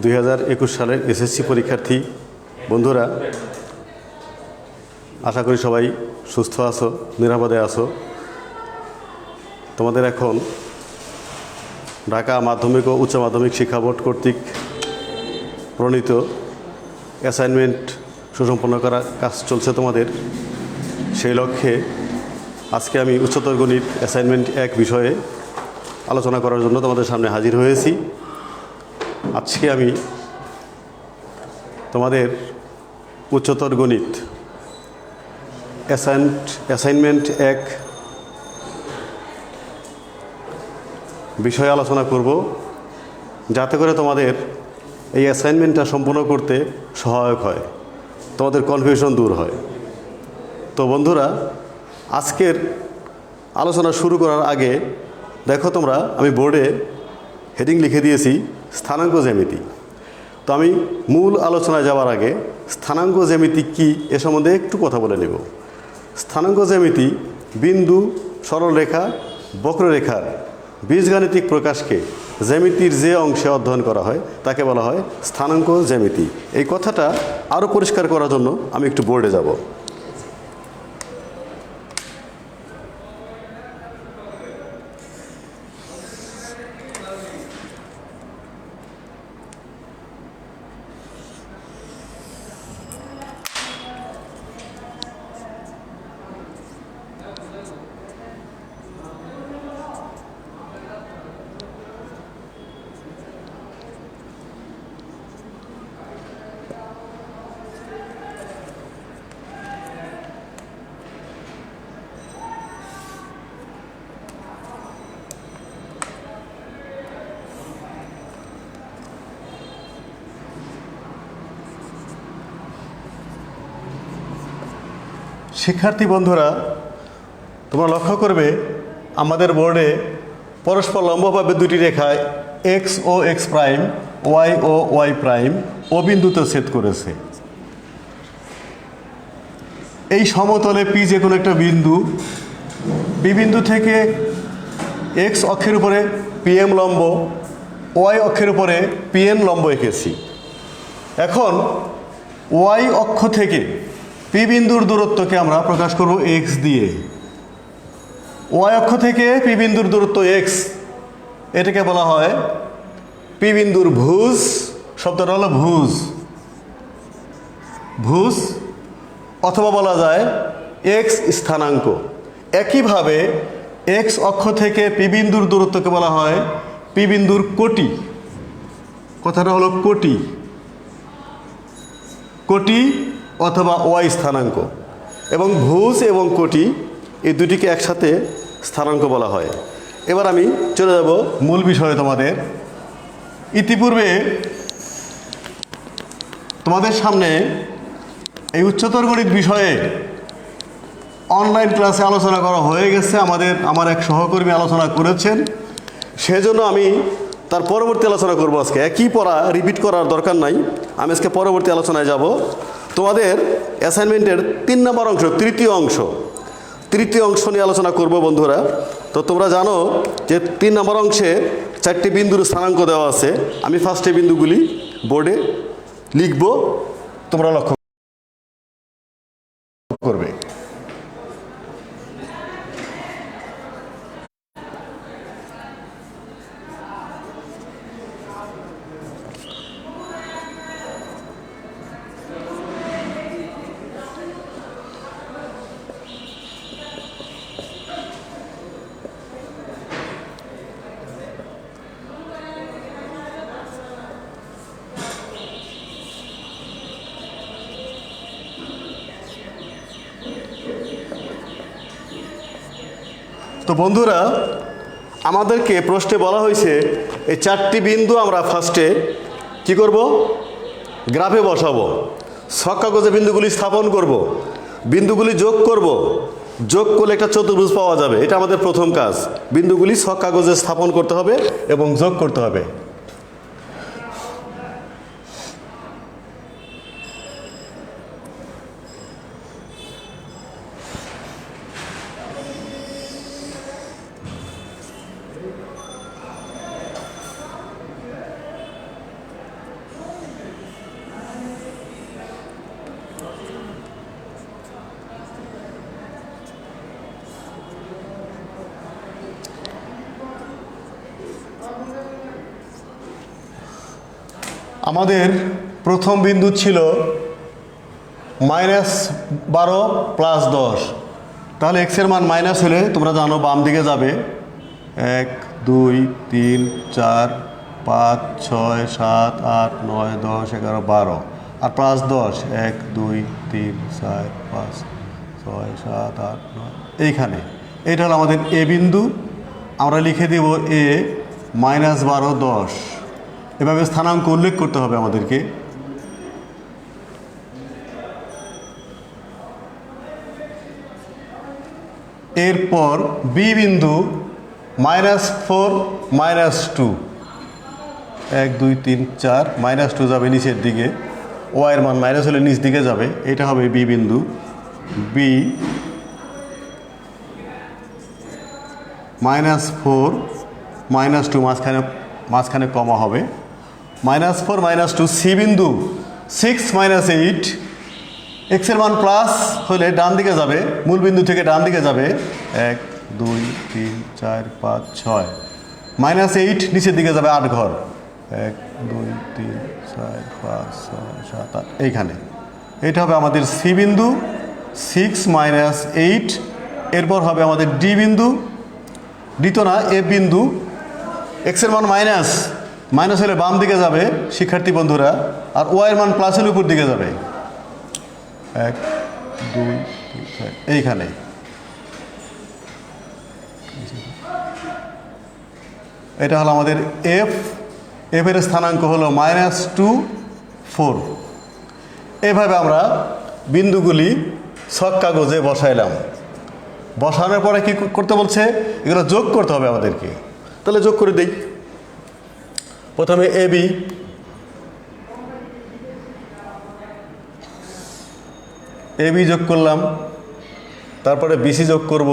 2021 সালের এসএসসি পরীক্ষার্থী বন্ধুরা, আশা করি সবাই সুস্থ আছো, নিরাপদে আছো। তোমাদের এখন ঢাকা মাধ্যমিক ও উচ্চ মাধ্যমিক শিক্ষা বোর্ড কর্তৃক প্রণীত অ্যাসাইনমেন্ট সুসম্পন্ন করার কাজ চলছে তোমাদের। সেই লক্ষ্যে আজকে আমি উচ্চতর গণিত অ্যাসাইনমেন্ট 1 বিষয়ে আলোচনা করার জন্য তোমাদের সামনে হাজির হয়েছি। আজকে আমি তোমাদের উচ্চতর গণিত অ্যাসাইনমেন্ট 1 বিষয়ে আলোচনা করব, যাতে করে তোমাদের এই অ্যাসাইনমেন্টটা সম্পূর্ণ করতে সহায়ক হয়, তোমাদের কনফিউশন দূর হয়। তো বন্ধুরা, আজকের আলোচনা শুরু করার আগে দেখো তোমরা, আমি বোর্ডে হেডিং লিখে দিয়েছি স্থানাঙ্ক জ্যামিতি। তো আমি মূল আলোচনায় যাওয়ার আগে স্থানাঙ্ক জ্যামিতি কী এ সম্বন্ধে একটু কথা বলে নেব। স্থানাঙ্ক জ্যামিতি বিন্দু, সরলরেখা, বক্ররেখার বীজগাণিতিক প্রকাশকে জ্যামিতির যে অংশে অধ্যয়ন করা হয় তাকে বলা হয় স্থানাঙ্ক জ্যামিতি। এই কথাটা আরও পরিষ্কার করার জন্য আমি একটু বোর্ডে যাব। শিক্ষার্থী বন্ধুরা, তোমরা লক্ষ্য করবে আমাদের বোর্ডে পরস্পর লম্বভাবে দুটি রেখায় এক্স ও এক্স প্রাইম, ওয়াই ও ওয়াই প্রাইম ও বিন্দুতে ছেদ করেছে। এই সমতলে পি যে কোনো একটা বিন্দু, পি বিন্দু থেকে এক্স অক্ষের উপরে পিএম লম্ব, ওয়াই অক্ষের উপরে পিএন লম্ব এঁকেছি। এখন ওয়াই অক্ষ থেকে পি বিন্দুর দূরত্বকে আমরা প্রকাশ করব এক্স দিয়ে। ওয়াই অক্ষ থেকে পি বিন্দুর দূরত্ব এক্স, এটাকে বলা হয় পি বিন্দুর ভুজ। শব্দটা হলো ভুজ, ভুজ, অথবা বলা যায় এক্স স্থানাঙ্ক। একইভাবে এক্স অক্ষ থেকে পি বিন্দুর দূরত্বকে বলা হয় পি বিন্দুর কোটি। কথাটা হলো কোটি, কোটি অথবা ওয়াই স্থানাঙ্ক। এবং ভুজ এবং কোটি এই দুটিকে একসাথে স্থানাঙ্ক বলা হয়। এবার আমি চলে যাব মূল বিষয়ে। তোমাদের ইতিপূর্বে তোমাদের সামনে এই উচ্চতর গণিত বিষয়ে অনলাইন ক্লাসে আলোচনা করা হয়ে গেছে। আমার এক সহকর্মী আলোচনা করেছেন, সেজন্য আমি তার পরবর্তী আলোচনা করব। আজকে একই পড়া রিপিট করার দরকার নাই, আমি আজকে পরবর্তী আলোচনায় যাব। তোমাদের অ্যাসাইনমেন্টের 3 নম্বর অংশ, তৃতীয় অংশ নিয়ে আলোচনা করব বন্ধুরা। তো তোমরা জানো যে 3 নম্বর অংশে 4টি বিন্দুর স্থানাঙ্ক দেওয়া আছে। আমি ফার্স্টে বিন্দুগুলি বোর্ডে লিখব, তোমরা লক্ষ্য করবে। তো বন্ধুরা, আমাদেরকে প্রশ্নে বলা হয়েছে এই 4টি বিন্দু আমরা ফার্স্টে কি করব, গ্রাফে বসাবো। ছক কাগজে বিন্দুগুলি স্থাপন করব, বিন্দুগুলি যোগ করব, যোগ করলে একটা চতুর্ভুজ পাওয়া যাবে। এটা আমাদের প্রথম কাজ। বিন্দুগুলি ছক কাগজে স্থাপন করতে হবে এবং যোগ করতে হবে। আমাদের প্রথম বিন্দু ছিল -12 + 10, তাহলে এক্সের মান মাইনাস হলে তোমরা জানো বাম দিকে যাবে 1 2 3 4 5 6 7 8 9 10 11 12 আর +10 1 2 3 4 5 6 7 8 9 এইখানে এইটা হলো আমাদের এ বিন্দু। আমরা লিখে দেব এ -12 10, এভাবে স্থানাঙ্ক উল্লেখ করতে হবে আমাদেরকে। এরপর বি বিন্দু -4 -2, 1 2 3 4 -2 যাবে নিচের দিকে, ওয়াইয়ের মান মাইনাস হলে নিচ দিকে যাবে, এটা হবে বি বিন্দু। বি -4 -2 মাঝখানে কমা হবে, -4 -2। সি বিন্দু 6 -8, এক্সের মান প্লাস হলে ডান দিকে যাবে, মূল বিন্দু থেকে ডান দিকে যাবে 1 2 3 4 5 6, -8 নিচের দিকে যাবে 8 ঘর, 1 2 3 4 5 6 7 8 এইখানে। এটা হবে আমাদের সি বিন্দু 6 -8। এরপর হবে আমাদের ডি বিন্দু, ডি তো না এ বিন্দু, এক্সের মান মাইনাস হলে বাম দিকে যাবে শিক্ষার্থী বন্ধুরা, আর ওয়াইয়ের মান প্লাস হলে উপর দিকে যাবে 1 2 3 4 এইখানে। এটা হলো আমাদের এফ এর স্থানাঙ্ক হলো -2 4। এভাবে আমরা বিন্দুগুলি ছক কাগজে বসাইলাম। বসানোর পরে কি করতে বলছে, এগুলো যোগ করতে হবে আমাদেরকে। তাহলে যোগ করে দেই। প্রথমে এবি যোগ করলাম, তারপরে বিসি যোগ করব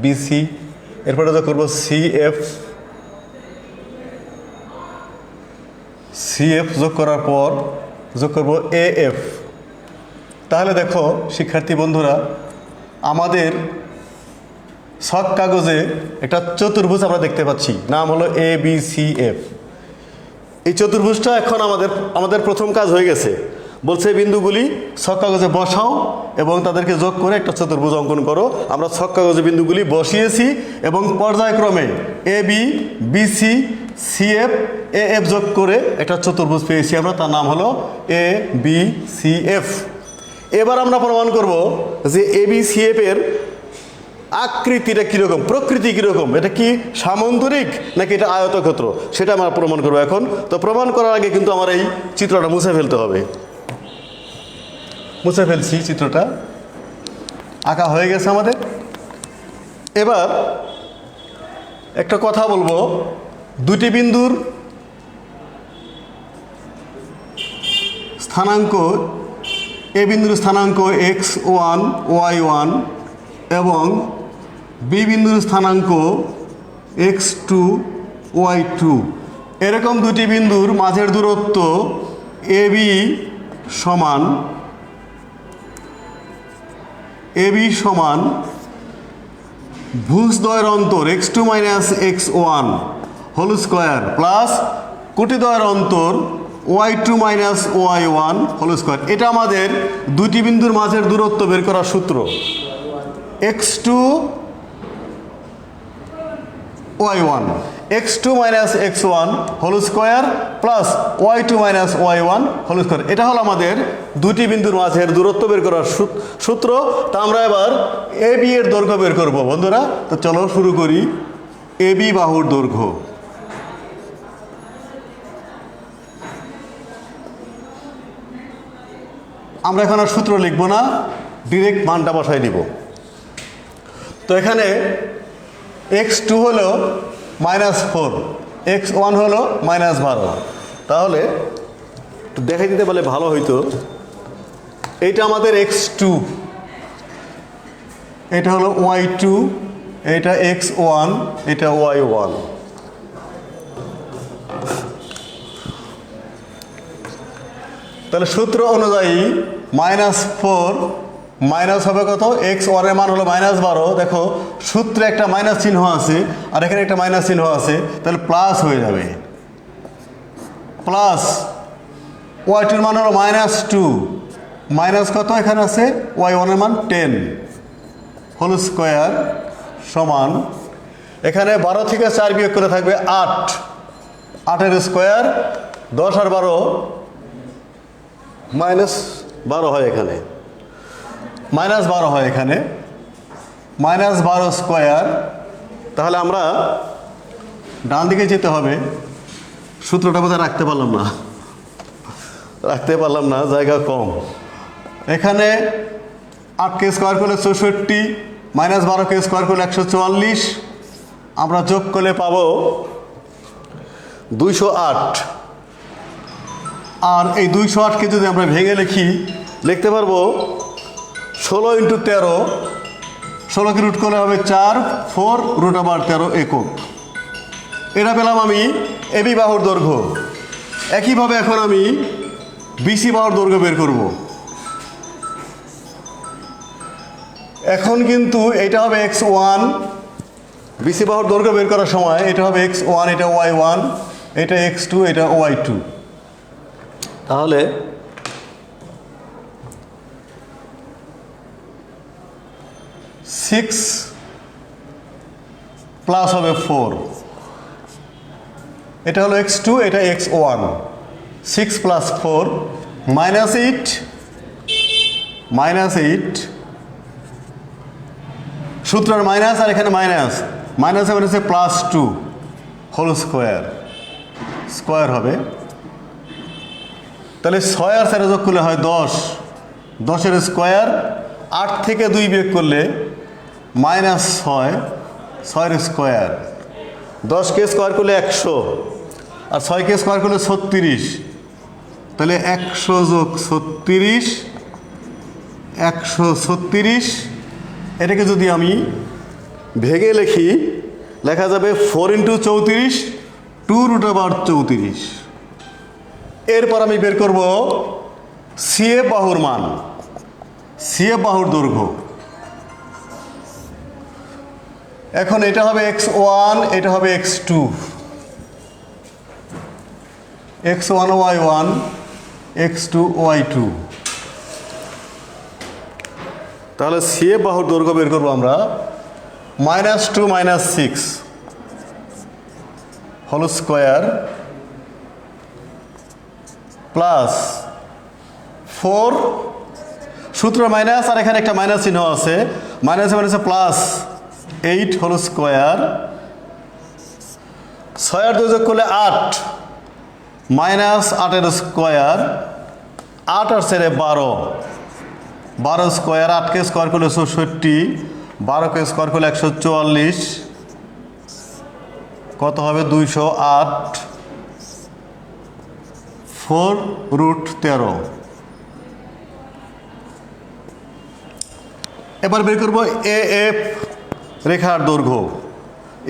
বিসি, এরপরে যোগ করব সিএফ যোগ করার পর যোগ করব এএফ। তাহলে দেখো শিক্ষার্থী বন্ধুরা, আমাদের ছক কাগজে একটা চতুর্ভুজ আমরা দেখতে পাচ্ছি, নাম হলো ABCF। এই চতুর্ভুজটা এখন আমাদের প্রথম কাজ হয়ে গেছে। বলছে বিন্দুগুলি ছক কাগজে বসাও এবং তাদেরকে যোগ করে একটা চতুর্ভুজ অঙ্কন করো। আমরা ছক কাগজে বিন্দুগুলি বসিয়েছি এবং পর্যায়ক্রমে AB BC CF AF যোগ করে একটা চতুর্ভুজ পেয়েছি আমরা, তার নাম হলো ABCF। এবার আমরা প্রমাণ করব যে ABCF এর আকৃতিটা কীরকম, প্রকৃতি কীরকম, এটা কি সামন্তরিক নাকি এটা আয়তক্ষেত্র, সেটা আমরা প্রমাণ করবো এখন। তো প্রমাণ করার আগে কিন্তু আমার এই চিত্রটা মুছে ফেলতে হবে। মুছে ফেলছি, চিত্রটা আঁকা হয়ে গেছে আমাদের। এবার একটা কথা বলবো, দুটি বিন্দুর স্থানাঙ্ক, এ বিন্দুর স্থানাঙ্ক x1 y1 এবং বি বিন্দুর স্থানাঙ্ক x2 y2, এরকম দুটি বিন্দুর মাঝের দূরত্ব AB সমান ভুজদ্বয়ের অন্তর x2 - x1 whole square plus কোটিদ্বয়ের অন্তর y2 - y1 হোল স্কোয়ার। এটা আমাদের দুটি বিন্দুর মাঝের দূরত্ব বের করার সূত্র। x2 y1 x2 - x1 whole square plus y2 - y1 whole square. এটা হলো আমাদের দুটি বিন্দুর মাঝের দূরত্ব বের করার সূত্র। তা আমরা এবার AB এর দৈর্ঘ্য বের করব বন্ধুরা। তো চলো শুরু করি। AB বাহুর দৈর্ঘ্য, আমরা এখন আর সূত্র লিখব না, ডিরেক্ট মানটা বসাই দিব। তো এখানে x2 হলো -4, x1 হলো -12। তাহলে দেখাই দিতে পারলে ভালো হইতো। এইটা আমাদের x2, এটা হলো y2, এটা x1, এটা y1। তাহলে সূত্র অনুযায়ী -4 মাইনাস হবে কত, x1 এর মান হলো -12। দেখো সূত্রে একটা মাইনাস চিহ্ন আছে আর এখানে একটা মাইনাস চিহ্ন আছে, তাহলে প্লাস হয়ে যাবে। প্লাস ওয়াই টুর মান হলো -2, মাইনাস কত এখানে আছে ওয়াই ওয়ানের মান 10 হোল স্কোয়ার সমান এখানে 12 থেকে 4 বিয়োগ করে থাকবে 8, 8-এর স্কোয়ার 10 আর 12 -12 হয় এখানে, -12 হয় এখানে, -12 স্কোয়ার। তাহলে আমরা ডান দিকে যেতে হবে, সূত্রটা বোধহয় রাখতে পারলাম না, জায়গা কম। এখানে 8কে স্কোয়ার করলে 64, -12কে স্কোয়ার করলে 144, আমরা যোগ করলে পাবো 208। আর এই 208কে যদি আমরা ভেঙে লিখতে পারবো 16 × 13, 16কে রুট করলে হবে 4, 4 √13 একক। এটা পেলাম আমি এবি বাহুর দৈর্ঘ্য। একইভাবে এখন আমি বিসি বাহুর দৈর্ঘ্য বের করব। এখন কিন্তু এটা হবে x1, বিসি বাহুর দৈর্ঘ্য বের করার সময় এটা হবে x1, এটা y1, এটা x2, এটা y2। তাহলে সিক্স প্লাস হবে 4, এটা হলো x2, এটা x1, 6 + 4 -8 সূত্রের মাইনাস আর এখানে মাইনাস হচ্ছে +2 হোল স্কোয়ার হবে। তাহলে 6 আর 4 যোগ করলে হয় 10, 10-এর স্কোয়ার, 8 থেকে 2 বিয়োগ করলে -6, 6-এর স্কোয়ার, 10কে স্কোয়ার করলে 100 আর 6কে স্কোয়ার করলে 36, তাহলে 100 যোগ 36, 136। এটাকে যদি আমি ভেঙে লেখা যাবে 4 × 34, 2 √34। এরপর আমি বের করব সিএফ বাহুর মান, সিএফ বাহুর দৈর্ঘ্য। এখন এটা হবে x1, এটা হবে x2, x1 y1, x2 y2। তাহলে সিএফ বাহুর দৈর্ঘ্য বের করবো আমরা -2 - 6 হোল স্কোয়ার প্লাস 4, সূত্র মাইনাস আর এখানে একটা মাইনাস চিহ্ন আছে, মাইনাসে +8 হোল স্কোয়ার, 6 আর 2 যোগ করলে 8, -8-এর স্কোয়ার, 8 আর 4 12, 12 স্কোয়ার, 8কে স্কোয়ার করলে 64, 12কে স্কোয়ার করলে 144, কত হবে 208, 4 √13। এবার বের করবো এএফ রেখার দৈর্ঘ্য,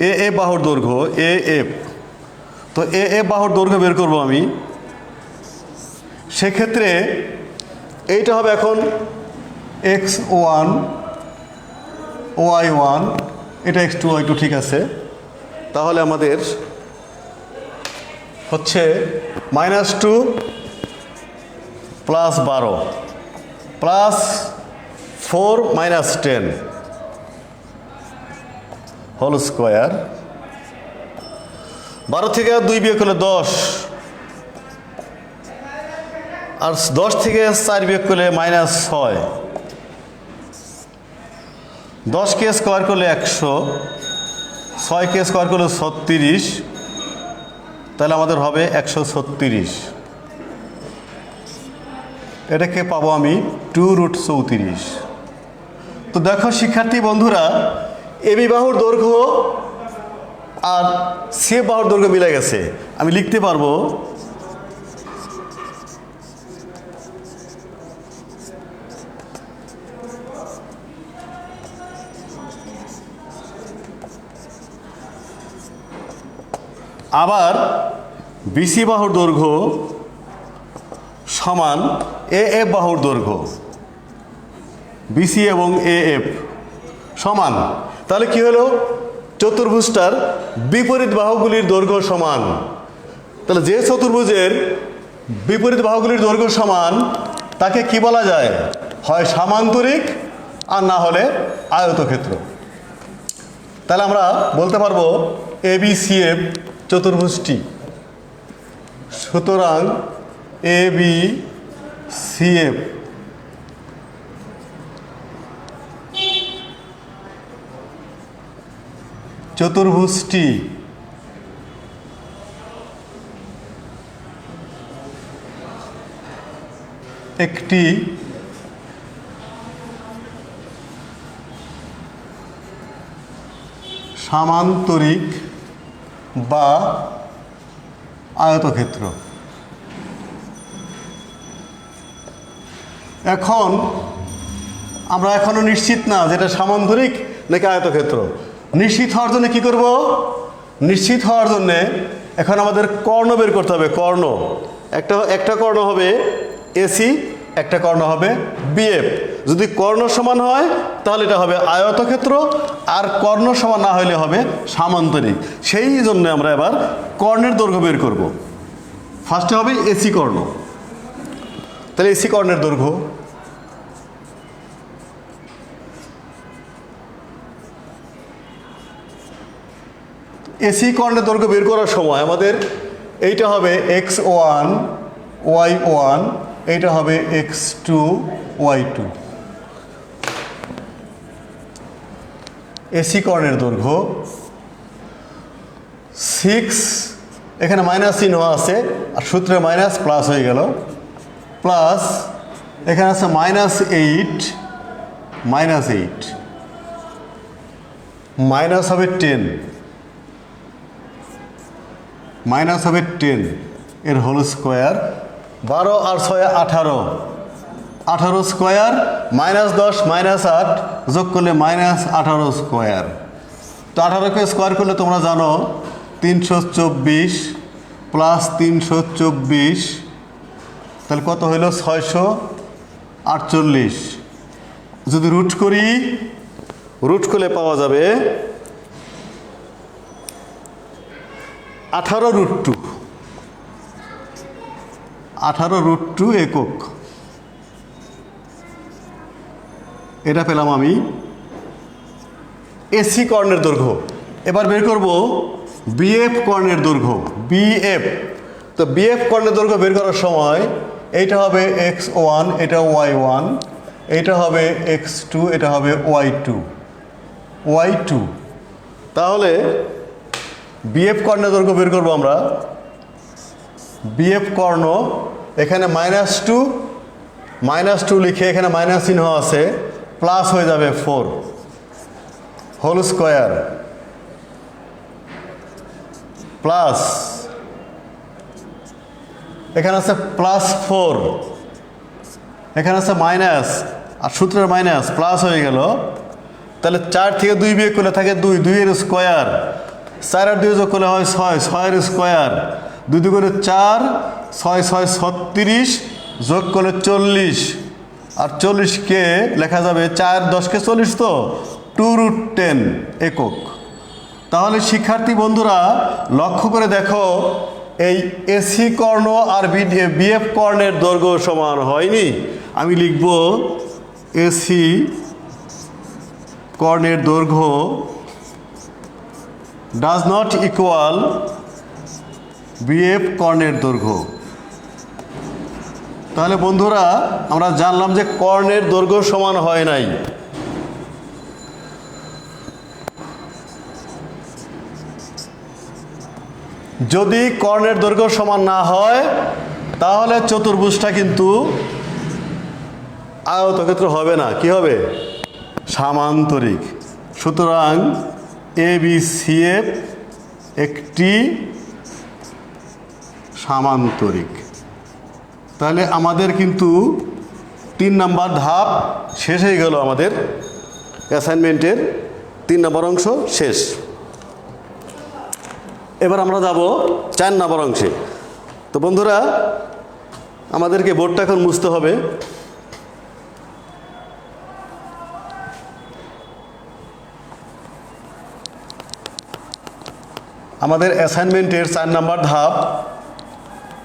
এএফ বাহুর দৈর্ঘ্য, এএফ। তো এএফ বাহুর দৈর্ঘ্য বের করবো আমি, সেক্ষেত্রে এইটা হবে এখন x1 y1, এটা x2 y2, ঠিক আছে। তাহলে আমাদের হচ্ছে -2 + 12 প্লাস 4 - 10 হোল স্কোয়ার, 12 থেকে 2 বিয়োগ করলে 10, আর 10 থেকে 4 বিয়োগ করলে -6, 10কে স্কোয়ার করলে 100, 6কে স্কোয়ার করলে 36, তাহলে আমাদের হবে 136। এটাকে পাবো আমি 2 √34। তো দেখো শিক্ষার্থী বন্ধুরা, এবি বাহুর দৈর্ঘ্য আর সিএফ বাহুর দৈর্ঘ্য মিলে গেছে। আমি লিখতে পারবো আবার বিসি বাহুর দৈর্ঘ্য সমান এএফ বাহুর দৈর্ঘ্য, বিসি এবং এএফ সমান। তাহলে কি হলো, চতুর্ভুজটার বিপরীত বাহুগুলির দৈর্ঘ্য সমান। তাহলে যে চতুর্ভুজের বিপরীত বাহুগুলির দৈর্ঘ্য সমান তাকে কি বলা যায়? হয় সামান্তরিক আর না হলে আয়তক্ষেত্র। তাহলে আমরা বলতে পারবো ABCF চতুর্ভুজটি, সুতরাং ABCF চতুর্ভুজটি একটি সামান্তরিক বা আয়তক্ষেত্র। এখন আমরা এখনো নিশ্চিত না যেটা সামান্তরিক নাকি আয়তক্ষেত্র। নিশ্চিত হওয়ার জন্য কি করব? নিশ্চিত হওয়ার জন্য এখন আমাদের কর্ণ বের করতে হবে। কর্ণ একটা কর্ণ হবে এসি, একটা কর্ণ হবে বিএফ। যদি কর্ণ সমান হয় তাহলে এটা হবে আয়তক্ষেত্র, আর কর্ণ সমান না হলে হবে সামান্তরিক। সেই জন্য আমরা এবার কর্ণের দৈর্ঘ্য বের করব। ফার্স্টে হবে এসি কর্ণ। তাহলে এসি কর্ণের দৈর্ঘ্য এসি কর্ণের দৈর্ঘ্য বের করার সময় আমাদের এইটা হবে x1 y1, এইটা হবে x2 y2। এসি কর্ণের দৈর্ঘ্য 6, এখানে মাইনাস চিহ্ন আছে আর সূত্রে মাইনাস প্লাস হয়ে গেল, প্লাস এখানে আছে -8, মাইনাস হবে 10, মাইনাস হবে 10 এর হোল স্কোয়ার। 12 আর 6 18, 18 স্কোয়ার, -10 -8 যোগ করলে -18 স্কোয়ার। তো 18কে স্কোয়ার করলে তোমরা জানো 324 প্লাস 324, তাহলে কত হইল? 648। যদি রুট করি, রুট করলে পাওয়া যাবে 18√2, 18√2 একক। এটা পেলাম আমি এসি কর্ণের দৈর্ঘ্য। এবার বের করব বিএফ কর্ণের দৈর্ঘ্য, বিএফ। তো বিএফ কর্ণের দৈর্ঘ্য বের করার সময় এইটা হবে x1, এটা y1, এইটা হবে x2, এটা হবে y2। তাহলে বিএফ কর্ণের দৈর্ঘ্য বের করবো আমরা। বিএফ কর্ণ এখানে -2 লিখে এখানে মাইনাস চিহ্ন আছে, প্লাস হয়ে যাবে 4 হোল স্কোয়ার, প্লাস এখানে আছে +4, এখানে আছে মাইনাস আর সূত্রের মাইনাস প্লাস হয়ে গেল। তাহলে 4 থেকে 2 বিয়োগ করলে থাকে 2, 2 এর স্কোয়ার, 4 আর 2 যোগ করলে হয় 6, 6 এর স্কোয়ার, 2 2 করে 4, 6 6 36 যোগ করলে 40, আর 40কে লেখা যাবে 4 10কে 40, তো 2√10 একক। তাহলে শিক্ষার্থী বন্ধুরা লক্ষ্য করে দেখো, এই এসি কর্ণ আর বিএফ কর্ণের দৈর্ঘ্য সমান হয়নি। আমি লিখব এসি কর্ণের দৈর্ঘ্য ডাজ নট ইকুয়াল বিএফ কর্ণের দৈর্ঘ্য। তাহলে বন্ধুরা আমরা জানলাম যে কর্ণের দৈর্ঘ্য সমান হয় নাই। যদি কর্ণের দৈর্ঘ্য সমান না হয় তাহলে চতুর্ভুজটা কিন্তু আয়তক্ষেত্র হবে না। কি হবে? সামান্তরিক। সুতরাং ABCF একটি সামান্তরিক। তাহলে আমাদের কিন্তু 3 নম্বর ধাপ শেষ হয়ে গেল, আমাদের অ্যাসাইনমেন্টের 3 নম্বর অংশ শেষ। এবার আমরা যাব 4 নম্বর অংশে। তো বন্ধুরা আমাদেরকে বোর্ডটা এখন মুছতে হবে। আমাদের অ্যাসাইনমেন্টের 4 নম্বর ধাপ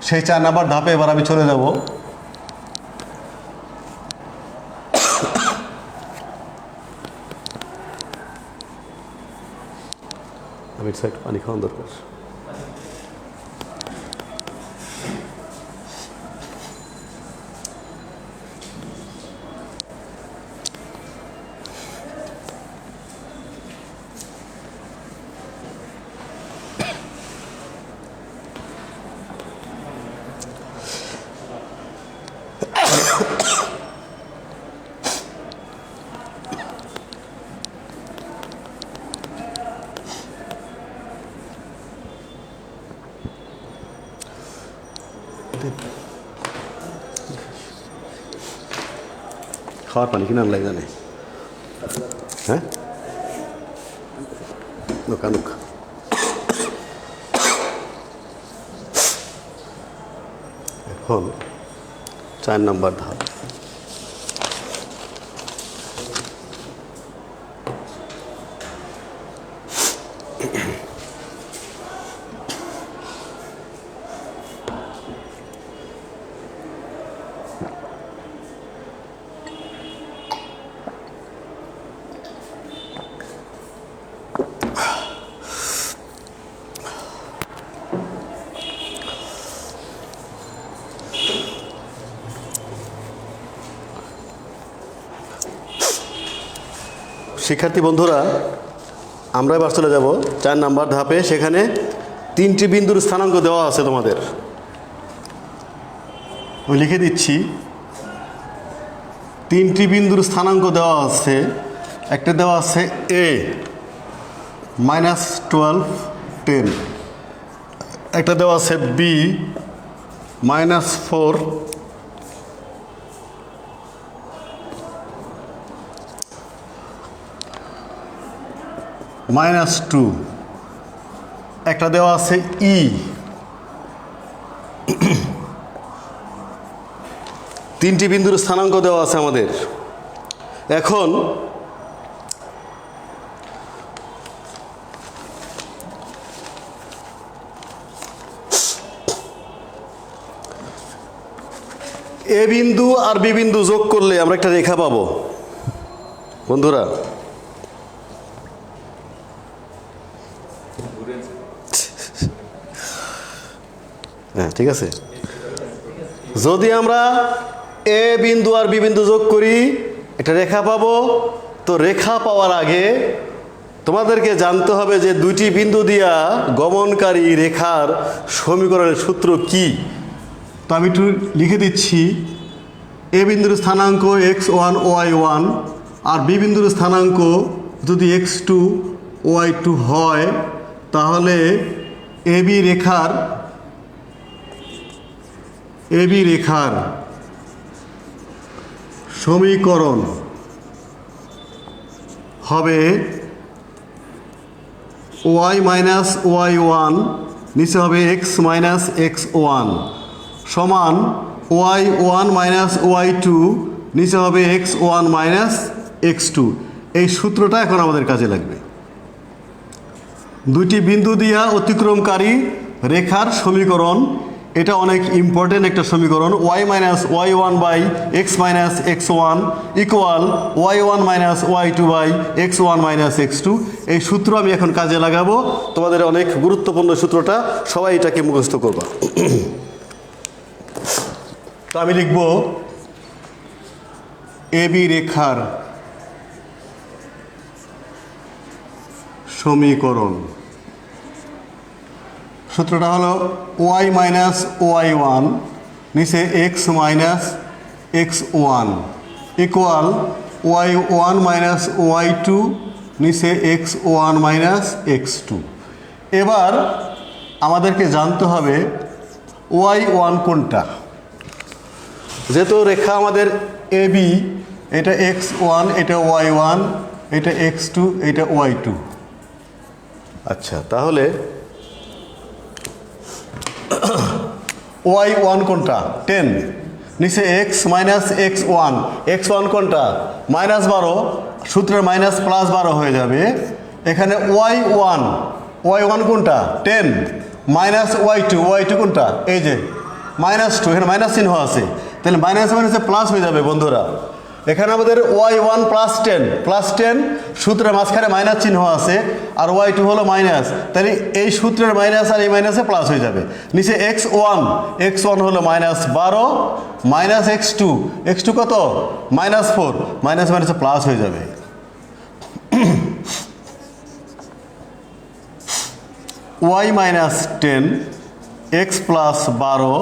সেই 4 নাম্বার ধাপে এবার আমি চলে যাব। আমি সাইড পানি খাওয়ান দরকার। খাওয়ার পানি কিনে আনলাই জানে, হ্যাঁ নোকা নোকা। এখন 4 নাম্বার ধাপ। শিক্ষার্থী বন্ধুরা, আমরা এবার চলে যাব 4 নাম্বার ধাপে। সেখানে 3টি বিন্দুর স্থানাঙ্ক দেওয়া আছে তোমাদের, আমি লিখে দিচ্ছি। 3টি বিন্দুর স্থানাঙ্ক দেওয়া আছে। একটা দেওয়া আছে a -12 10, একটা দেওয়া আছে b -4, -2, একটা দেওয়া আছে ই। 3টি বিন্দুর স্থানাঙ্ক দেওয়া আছে আমাদের। এখন এ বিন্দু আর বি বিন্দু যোগ করলে আমরা একটা রেখা পাবো বন্ধুরা। হ্যাঁ ঠিক আছে। যদি আমরা এ বিন্দু আর বি বিন্দু যোগ করি একটা রেখা পাবো। তো রেখা পাওয়ার আগে তোমাদেরকে জানতে হবে যে 2টি বিন্দু দিয়া গমনকারী রেখার সমীকরণের সূত্র কি। তো আমি একটু লিখে দিচ্ছি। এ বিন্দুর স্থানাঙ্ক x1 y1 আর বি বিন্দুর স্থানাঙ্ক যদি x2 y2 হয়, তাহলে এবি রেখার সমীকরণ হবে y y1 নিচে হবে x x1 সমান y1 y2 নিচে হবে x1 x2। এই সূত্রটা এখন আমাদের কাজে লাগবে। 2টি বিন্দু দিয়া অতিক্রমকারী রেখার সমীকরণ, এটা অনেক ইম্পর্টেন্ট একটা সমীকরণ। y y1 by x x1 equal y1 y2 by x1 x2। এই সূত্র আমি এখন কাজে লাগাবো। তোমাদের অনেক গুরুত্বপূর্ণ সূত্রটা, সবাই এটাকে মুখস্থ করবা। তো আমি লিখব এবি রেখার সমীকরণ। সূত্রটা হলো y y1 নিচে x x1 equal y1 y2 নিচে x1 x2। এবার আমাদেরকে জানতে হবে y1 কোনটা। যেহেতু রেখা আমাদের AB, এটা x1, এটা y1, এটা x2, এটা y2। আচ্ছা, তাহলে y1 কোনটা 10, নিচে x x1, x1 কোনটা -12, সূত্রের মাইনাস প্লাস 12 হয়ে যাবে। এখানে y1 কোনটা 10 y2 কোনটা এই যে -2, এখানে মাইনাস চিহ্ন আছে, তাহলে মাইনাস মাইনাসে প্লাস হয়ে যাবে বন্ধুরা। এখানে আমাদের y1 + 10 সূত্রের মাঝখানে মাইনাস চিহ্ন আছে, আর y2 হলো মাইনাস, তাহলে এই সূত্রের মাইনাস আর এই মাইনাসে প্লাস হয়ে যাবে। নিচে x1 হলো -12 মাইনাস x2 কত -4, মাইনাস মাইনাসে প্লাস হয়ে যাবে। y -10 x + 12,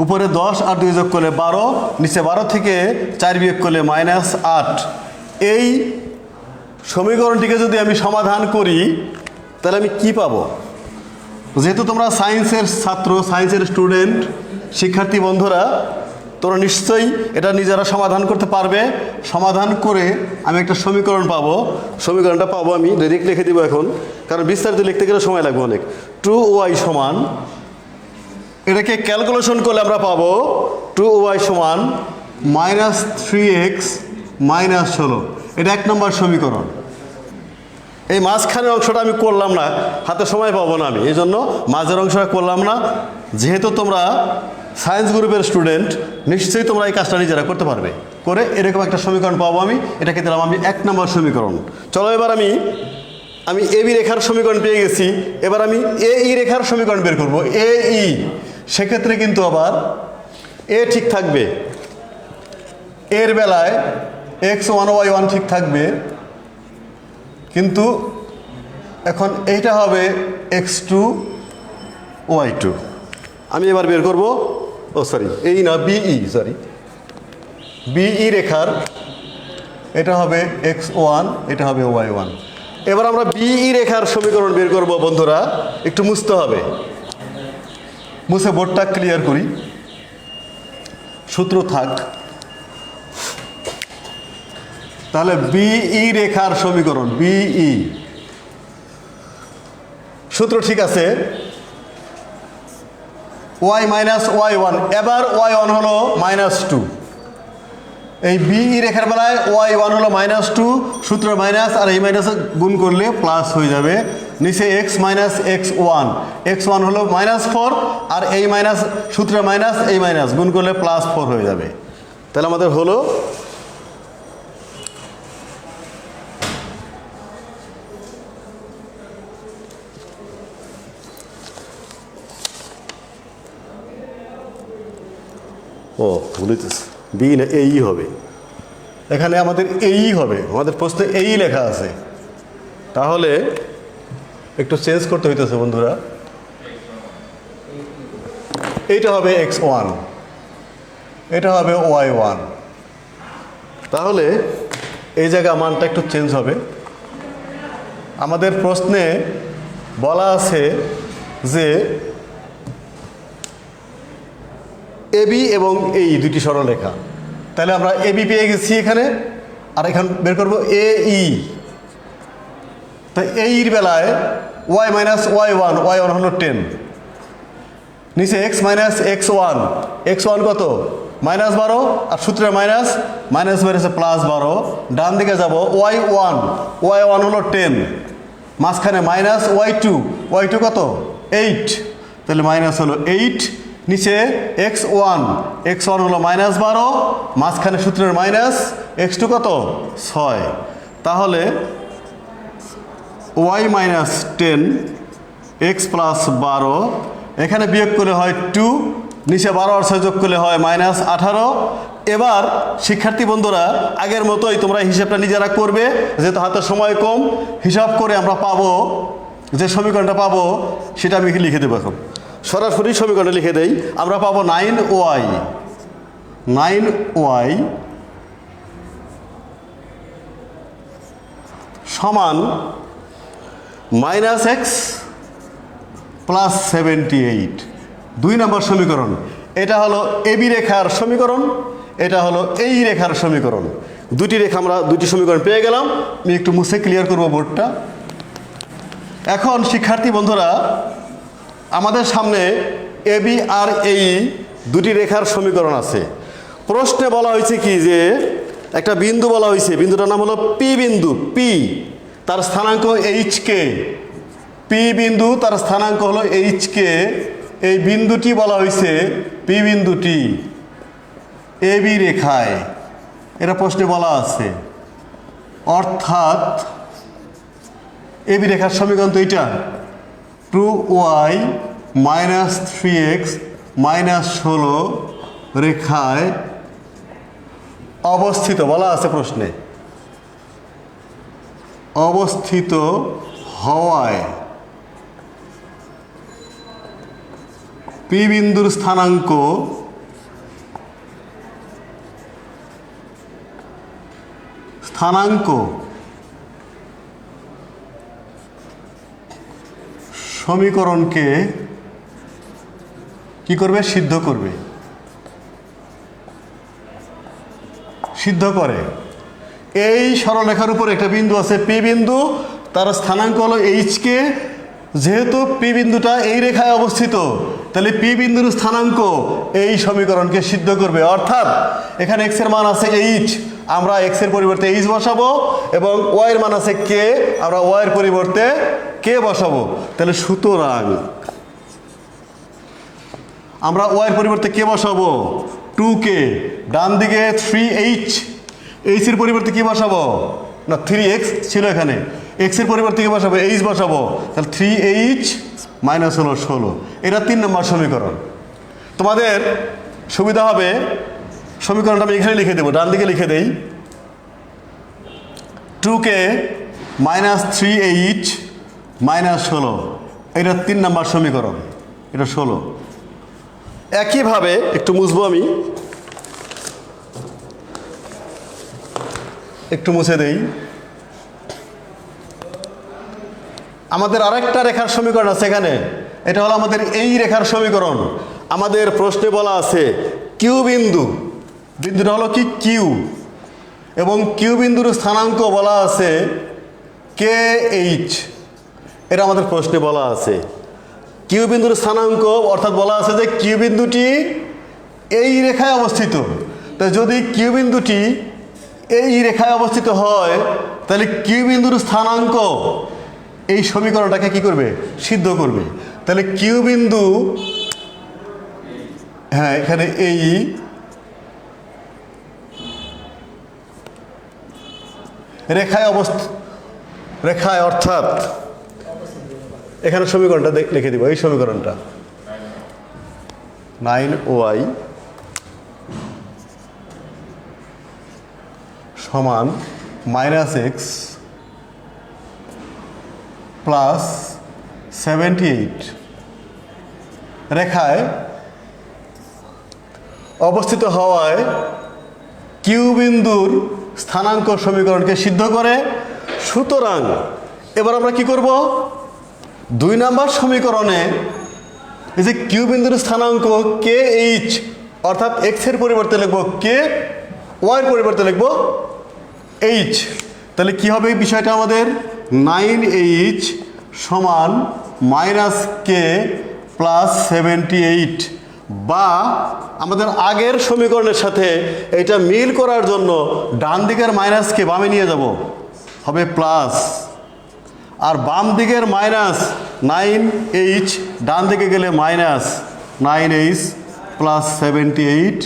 উপরে 10 আর 2 যোগ করলে 12, নিচে 12 থেকে 4 বিয়োগ করলে -8। এই সমীকরণটিকে যদি আমি সমাধান করি তাহলে আমি কি পাবো? যেহেতু তোমরা সায়েন্সের ছাত্র, সায়েন্সের স্টুডেন্ট, শিক্ষার্থী বন্ধুরা, তোমরা নিশ্চয়ই এটা নিজেরা সমাধান করতে পারবে। সমাধান করে আমি একটা সমীকরণ পাবো। সমীকরণটা পাবো আমি ডাইরেক্ট লিখে দিব এখন, কারণ বিস্তারিত লিখতে গেলে সময় লাগবে অনেক। 2y সমান, এটাকে ক্যালকুলেশন করলে আমরা পাবো 2y সমান -3x -16। এটা 1 নম্বর সমীকরণ। এই মাঝখানের অংশটা আমি করলাম না, হাতে সময় পাবো না আমি, এই জন্য মাঝের অংশটা করলাম না। যেহেতু তোমরা সায়েন্স গ্রুপের স্টুডেন্ট, নিশ্চয়ই তোমরা এই কাজটা নিজেরা করতে পারবে। করে এরকম একটা সমীকরণ পাবো আমি, এটাকে দিলাম আমি 1 নম্বর সমীকরণ। চলো এবার আমি এবি রেখার সমীকরণ পেয়ে গেছি। এবার আমি এই রেখার সমীকরণ বের করবো, এই। সেক্ষেত্রে কিন্তু আবার এ ঠিক থাকবে, এর বেলায় x1 y1 ঠিক থাকবে, কিন্তু এখন এইটা হবে x2 y2। আমি এবার বের করব, এই না বিই রেখার, এটা হবে x1, এটা হবে y1। এবার আমরা বিই রেখার সমীকরণ বের করব বন্ধুরা। একটু মুছতে হবে, মুছে বোর্ডটা ক্লিয়ার করি, সূত্র থাক। তাহলে বিই রেখার সমীকরণ, বিই সূত্র ঠিক আছে, y -y1। এবার y1 হলো -2, এই বিই রেখার বেলায় y1 হলো -2, সূত্র মাইনাস আর এই মাইনাস গুণ করলে প্লাস হয়ে যাবে। নিচে x x1 হলো -4, আর এই মাইনাস সূত্রে মাইনাস, এই মাইনাস গুণ করলে +4 হয়ে যাবে। তাহলে আমাদের হলো ভুলিতেছে, বি না এই হবে, এখানে আমাদের এই হবে, আমাদের প্রশ্নে এই লেখা আছে। তাহলে একটু চেঞ্জ করতে হইতেছে বন্ধুরা। এইটা হবে x1, এটা হবে y1। তাহলে এই জায়গা মানটা একটু চেঞ্জ হবে। আমাদের প্রশ্নে বলা আছে যে এবি এবং এই দুটি সরলরেখা, তাহলে আমরা এবি পেয়ে গেছি এখানে, আর এখানে বের করবো এই। তাই এইর বেলায় y -y1 হলো 10, নিচে x x1 কত -12, আর সূত্রে মাইনাস বেড়েছে +12, ডান দিকে যাব y1 হলো 10, মাঝখানে -y2 কত 8, তাহলে মাইনাস হলো 8, নিচে x1 হলো -12, মাঝখানে সূত্রের মাইনাস, x2 কত 6। তাহলে y -10 x + 12, এখানে বিয়োগ করলে হয় 2, নিচে 12 আর 6 যোগ করলে হয় -18। এবার শিক্ষার্থী বন্ধুরা, আগের মতোই তোমরা হিসাবটা নিজেরা করবে, যেহেতু হাতে সময় কম। হিসাব করে আমরা পাবো, যে সমীকরণটা পাবো সেটা আমি লিখে দেবো। এখন সরাসরি সমীকরণে লিখে দেই। আমরা পাবো 9y সমান -x + 78, 2 নম্বর সমীকরণ। এটা হলো এবি রেখার সমীকরণ, এটা হলো এই রেখার সমীকরণ। দুটি রেখা আমরা দুটি সমীকরণ পেয়ে গেলাম। আমি একটু মুছে ক্লিয়ার করব বোর্ডটা। এখন শিক্ষার্থী বন্ধুরা, আমাদের সামনে এবি আর এই দুটি রেখার সমীকরণ আছে। প্রশ্নে বলা হয়েছে কি, যে একটা বিন্দু বলা হয়েছে, বিন্দুটার নাম হলো পি বিন্দু। পি তার স্থানাঙ্ক এইচকে, পি বিন্দু তার স্থানাঙ্ক হলো এইচকে, এই বিন্দুটি বলা হয়েছে পি বিন্দুটি এ বি রেখায়, এটা প্রশ্নে বলা আছে। অর্থাৎ এ বি রেখার সমীকরণ তো এইটা, 2y মাইনাস 3x মাইনাস 16 রেখায় অবস্থিত বলা আছে প্রশ্নে, অবস্থিত হওয়ায় পি বিন্দুর স্থানাঙ্ক সমীকরণকে কি করবে? সিদ্ধ করবে, সিদ্ধ করে। এই সরলরেখার উপর একটা বিন্দু আছে পি বিন্দু, তার স্থানাঙ্ক হলো এইচকে। যেহেতু পি বিন্দুটা এই রেখায় অবস্থিত, তাহলে পি বিন্দুর স্থানাঙ্ক এই সমীকরণকে সিদ্ধ করবে। অর্থাৎ এখানে এক্স এর মান আছে এইচ, আমরা এক্স এর পরিবর্তে এইচ বসাবো, এবং ওয়াই এর মান আছে কে, আমরা ওয়াই এর পরিবর্তে কে বসাবো। তাহলে সুতরাং আমরা ওয়াই এর পরিবর্তে কে বসাবো? 2k। ডান দিকে 3h, এইচ এর পরিবর্তে কি বসাবো? না 3x ছিল এখানে, এক্স এর পরিবর্তে কি বসাবো? এইচ বসাবো। তাহলে 3h মাইনাস হলো 16। এটা 3 নম্বর সমীকরণ। তোমাদের সুবিধা হবে সমীকরণটা আমি এখানে লিখে দেবো, ডান দিকে লিখে দেই। 2k মাইনাস 3h মাইনাস 16, এটা 3 নম্বর সমীকরণ, এটা 16। একইভাবে একটু মুছবো, আমি একটু মুছে দেই। আমাদের আরেকটা রেখার সমীকরণ আছে এখানে, এটা হলো আমাদের এই রেখার সমীকরণ। আমাদের প্রশ্নে বলা আছে কিউ বিন্দু, বিন্দুটা হলো কি কিউ, এবং কিউ বিন্দুর স্থানাঙ্ক বলা আছে কে এইচ। এটা আমাদের প্রশ্নে বলা আছে কিউ বিন্দুর স্থানাঙ্ক, অর্থাৎ বলা আছে যে কিউ বিন্দুটি এই রেখায় অবস্থিত। তাই যদি কিউ বিন্দুটি এই রেখায় অবস্থিত হয়, তাহলে কিউ বিন্দুর স্থানাঙ্ক এই সমীকরণটাকে কি করবে? সিদ্ধ করবে। তাহলে কিউ বিন্দু, হ্যাঁ এখানে এই রেখায় অর্থাৎ এখানে সমীকরণটা লিখে দিব, এই সমীকরণটা 9y সমান মাইনাস এক্স প্লাস 78 রেখায় অবস্থিত হওয়ায় কিউ বিন্দুর স্থানাঙ্ক সমীকরণকে সিদ্ধ করে। সুতরাং এবার আমরা কি করব? 2 নম্বর সমীকরণে এই যে কিউ বিন্দুর স্থানাঙ্ক কে এইচ, অর্থাৎ এক্স এর পরিবর্তে লিখব কে, ওয়াই এর পরিবর্তে লিখব এইচ। তাহলে কি হবে এই বিষয়টা আমাদের? 9h সমান মাইনাস কে প্লাস 78, বা আমাদের আগের সমীকরণের সাথে এটা মিল করার জন্য ডান দিকের মাইনাসকে বামে নিয়ে যাব, হবে প্লাস, আর বাম দিকের মাইনাস 9h ডান দিকে গেলে মাইনাস 9h প্লাস 78।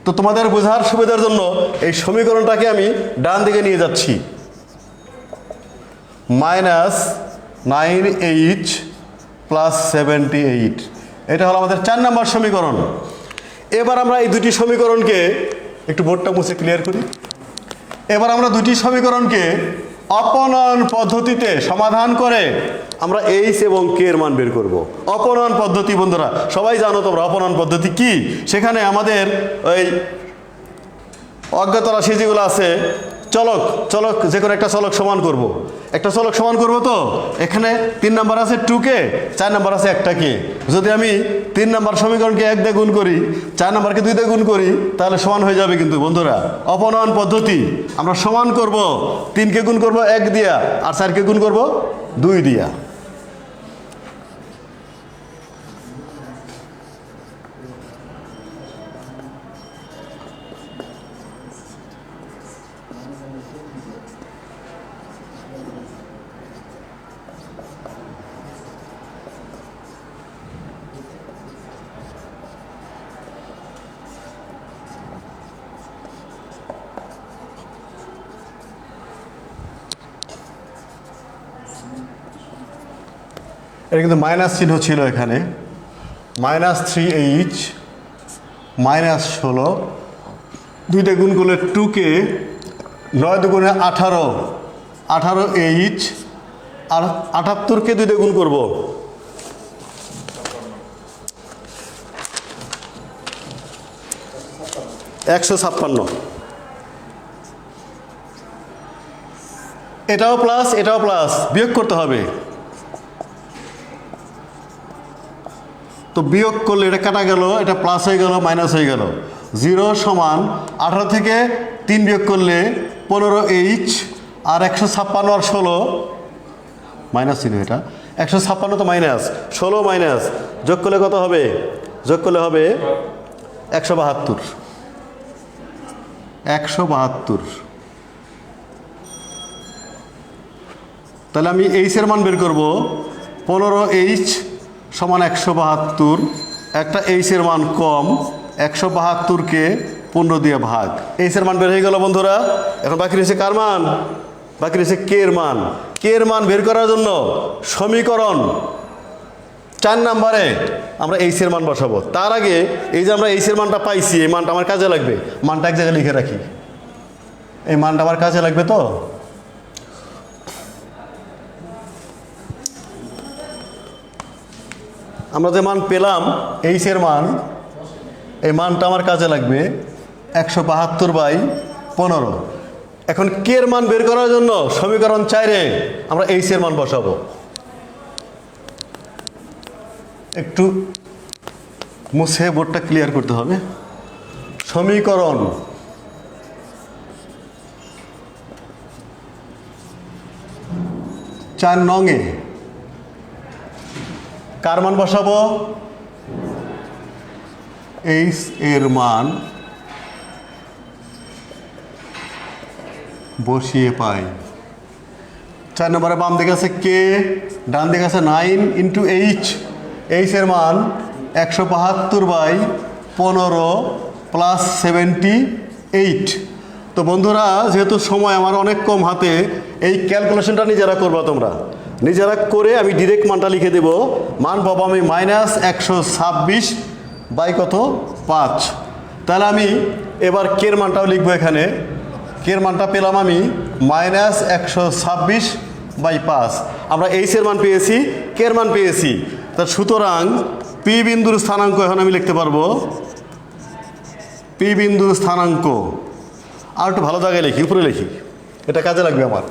তো তোমাদের বোঝার সুবিধার জন্য এই সমীকরণটাকে আমি ডান দিকে নিয়ে যাচ্ছি, মাইনাস 9h প্লাস 78। এটা হলো আমাদের 4 নম্বর সমীকরণ। এবার আমরা এই দুটি সমীকরণকে একটু বোর্ডটা মুছে ক্লিয়ার করি। এবার আমরা দুটি সমীকরণকে অপনয়ন পদ্ধতিতে সমাধান করে আমরা এইচ এবং কে এর মান বের করব। অপনয়ন পদ্ধতি বন্ধুরা সবাই জানো তোমরা অপনয়ন পদ্ধতি কি। সেখানে আমাদের ওই অজ্ঞাত রাশি যেগুলো আছে, চলক যে কোনো একটা চলক সমান করব, একটা চলক সমান করব। তো এখানে 3 নাম্বার আছে 2k, 4 নাম্বার আছে 1k। যদি আমি 3 নাম্বার সমীকরণকে 1 দিয়ে গুণ করি, 4 নাম্বারকে 2 দিয়ে গুণ করি, তাহলে সমান হয়ে যাবে। কিন্তু বন্ধুরা অপনয়ন পদ্ধতি আমরা সমান করব, 3কে গুণ করব 1 দিয়া, আর 4কে গুণ করব 2 দিয়া। এটা কিন্তু মাইনাস চিহ্ন ছিল এখানে, -3h -16, 2 দিয়ে গুণ করলে 2k, 9 দুগুণে 18, 18h, আর 78কে 2 দিয়ে গুণ করবো, 156। এটাও প্লাস, এটাও প্লাস, বিয়োগ করতে হবে। তো বিয়োগ করলে এটা কাটা গেল, এটা প্লাস হয়ে গেল, মাইনাস হয়ে গেল। 0 সমান 18 থেকে 3 বিয়োগ করলে 15h, আর 156 আর 16 মাইনাস ছিল, এটা 156 তো মাইনাস, 16 মাইনাস, যোগ করলে কত হবে? যোগ করলে হবে 172। 172। তাহলে আমি এইচের মান বের করব, 15h সমান 172, একটা এইচের মান কম, 172কে 15 দিয়ে ভাগ, এইচের মান বের হয়ে গেল বন্ধুরা। এখন বাকি রয়েছে কার মান? বাকি রয়েছে কে এর মান। কে এর মান বের করার জন্য সমীকরণ 4 নম্বরে আমরা এইচের মান বসাবো। তার আগে এই যে আমরা এইচের মানটা পাইছি, এই মানটা আমার কাজে লাগবে, মানটা এক জায়গায় লিখে রাখি, এই মানটা আমার কাজে লাগবে। তো আমরা যে মান পেলাম এইচের মান, এই মানটা আমার কাজে লাগবে 172/15। এখন কে এর মান বের করার জন্য সমীকরণ 4-এ আমরা এইচের মান বসাবো। একটু মুছে বোর্ডটা ক্লিয়ার করতে হবে। সমীকরণ 4 নং-এ কার মান বসাবো? এইচ এর মান বসিয়ে পাই। 4 নম্বরে বাম দিকে আছে কে, ডান দিকে আছে 9 × h। এইচ এর মান 172/15 + 78। তো বন্ধুরা, যেহেতু সময় আমার অনেক কম হাতে, এই ক্যালকুলেশনটা নিজেরা করবা তোমরা। নিজেরা করে আমি ডিরেক্ট মানটা লিখে দেব। মান পাবো আমি -126/5। তাহলে আমি এবার কের মানটাও লিখবো এখানে। কের মানটা পেলাম আমি -126/5। আমরা এইচের মান পেয়েছি, কের মান পেয়েছি। তা সুতরাং পি বিন্দুর স্থানাঙ্ক এখন আমি লিখতে পারবো, পি বিন্দুর স্থানাঙ্ক। আর একটু ভালো জায়গায় লিখি, উপরে লিখি, এটা কাজে লাগবে আমার।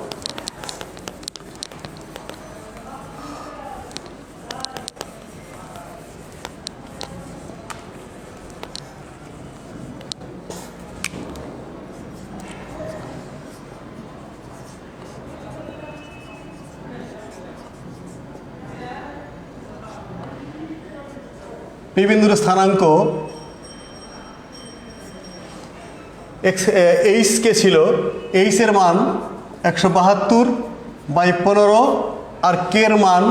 পি বিন্দুর স্থানাঙ্ক এইচ কে ছিল, এইচের মান 172/15 আর কের মান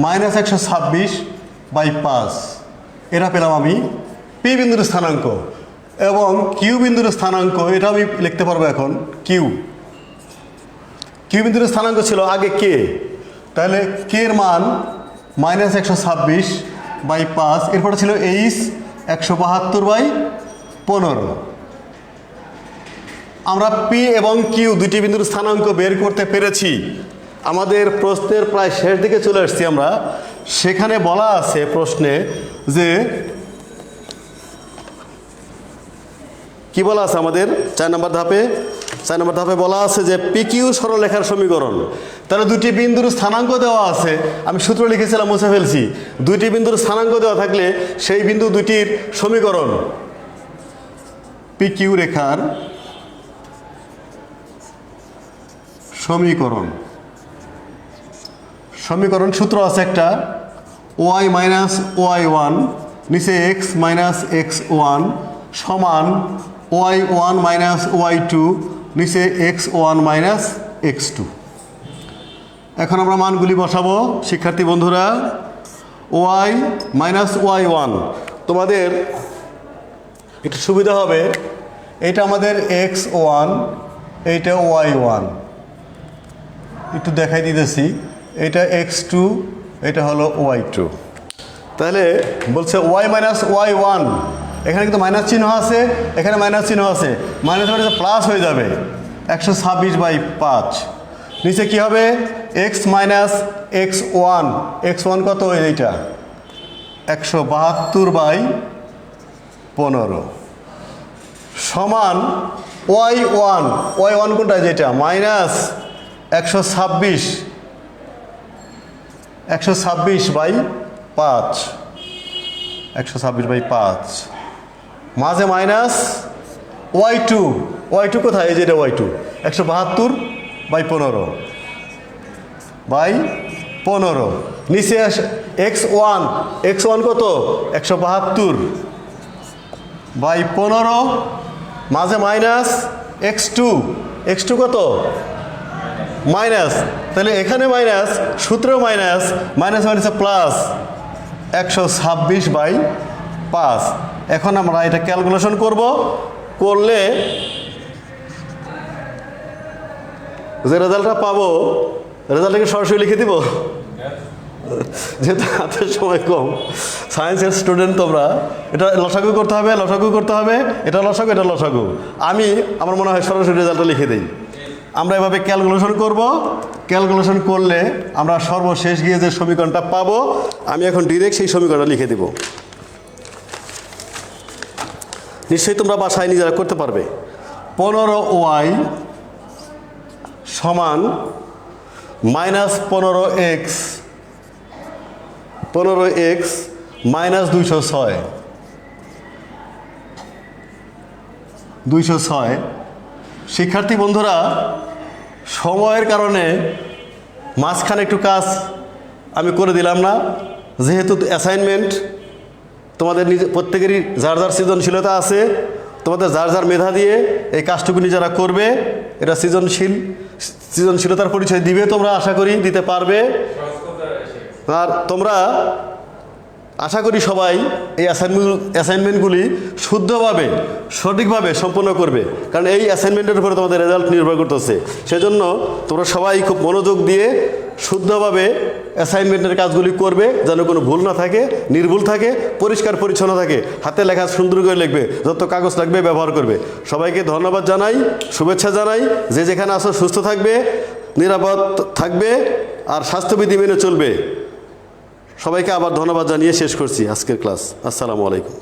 -126/5। এটা পেলাম আমি পি বিন্দুর স্থানাঙ্ক। এবং কিউ বিন্দুর স্থানাঙ্ক, এটা আমি লিখতে পারবো এখন কিউ। কিউ বিন্দুর স্থানাঙ্ক ছিল আগে কে, তাহলে কের মান -126/5, এরপরে ছিল এইচ 172/15। আমরা পি এবং কিউ দুটি বিন্দুর স্থানাঙ্ক বের করতে পেরেছি। আমাদের প্রশ্নের প্রায় শেষ দিকে চলে আসছি আমরা। সেখানে বলা আছে প্রশ্নে যে কি বলা আছে আমাদের 4 নম্বর ধাপে? 4 নম্বর ধাপে বলা আছে যে পি কিউ সরলরেখার সমীকরণ। তাহলে দুটি বিন্দুর স্থানাঙ্ক দেওয়া আছে, আমি সূত্র লিখেছিলাম, মুছে ফেলছি। দুইটি বিন্দুর স্থানাঙ্ক দেওয়া থাকলে সেই বিন্দু দুটির সমীকরণ, পি কিউ রেখার সমীকরণ। সমীকরণ সূত্র আছে একটা, y - y1 নিচে x - x1 সমান y1 - y2 নিচে x1 - x2। এখন আমরা মানগুলি বসাবো শিক্ষার্থী বন্ধুরা। y - y1 তোমাদের একটু সুবিধা হবে, এটা আমাদের x1, এইটা y1, একটু দেখাই দিতেছি। এটা x2, এটা হলো y2। তাহলে বলছে y মাইনাস y1, এখানে কিন্তু মাইনাস চিহ্ন আছে, এখানে মাইনাস চিহ্ন আছে, মাইনাস মাইনাস প্লাস হয়ে যাবে 126/5। নিচে কি হবে x মাইনাস x1, x1 কত এইটা 172/15 সমান y1, y1 কোনটা যেটা মাইনাস 126/5, 126/5 মাঝে মাইনাস y2, y2 কোথায় এই যেটা y2 172/15 নিচে x1, x1 কত 172/15 মাঝে মাইনাস x2, x2 কত মাইনাস, তাহলে এখানে মাইনাস সূত্রেও মাইনাস, মাইনাস মাইনাসে প্লাস 126/5। এখন আমরা এটা ক্যালকুলেশন করলে যে রেজাল্টটা পাবো, রেজাল্টটাকে সরাসরি লিখে দিব যেহেতু হাতের সময় কম, সায়েন্সের স্টুডেন্ট তোমরা, এটা লসাগু করতে হবে, এটা লসাগু। আমার মনে হয় সরাসরি রেজাল্টটা লিখে দিই। আমরা এভাবে ক্যালকুলেশন ক্যালকুলেশন করলে আমরা সর্বশেষ গিয়ে যে সমীকরণটা পাবো, আমি এখন ডিরেক্ট সেই সমীকরণটা লিখে দিব। নিশ্চয়ই তোমরা বাসায় নিজেরা করতে পারবে। 15y সমান মাইনাস 15x মাইনাস 206। শিক্ষার্থী বন্ধুরা, সময়ের কারণে মাঝখানে একটু কাজ আমি করে দিলাম না, যেহেতু অ্যাসাইনমেন্ট তোমাদের প্রত্যেকেরই যার যার সৃজনশীলতা আছে, তোমাদের যার যার মেধা দিয়ে এই কাজটুকু নিজেরা করবে। এটা সৃজনশীলতার পরিচয় দিবে, তোমরা আশা করি দিতে পারবে। আর তোমরা আশা করি সবাই এই অ্যাসাইনমেন্টগুলি শুদ্ধভাবে সঠিকভাবে সম্পন্ন করবে, কারণ এই অ্যাসাইনমেন্টের উপরে তোমাদের রেজাল্ট নির্ভর করতেছে। সেজন্য তোমরা সবাই খুব মনোযোগ দিয়ে শুদ্ধভাবে অ্যাসাইনমেন্টের কাজগুলি করবে, যেন কোনো ভুল না থাকে, নির্ভুল থাকে, পরিষ্কার পরিচ্ছন্ন থাকে, হাতে লেখা সুন্দর করে লিখবে, যত কাগজ লাগবে ব্যবহার করবে। সবাইকে ধন্যবাদ জানাই, শুভেচ্ছা জানাই। যে যেখানে আসো সুস্থ থাকবে, নিরাপদ থাকবে আর স্বাস্থ্যবিধি মেনে চলবে। সবাইকে আবার ধন্যবাদ জানিয়ে শেষ করছি আজকের ক্লাস। আসসালামু আলাইকুম।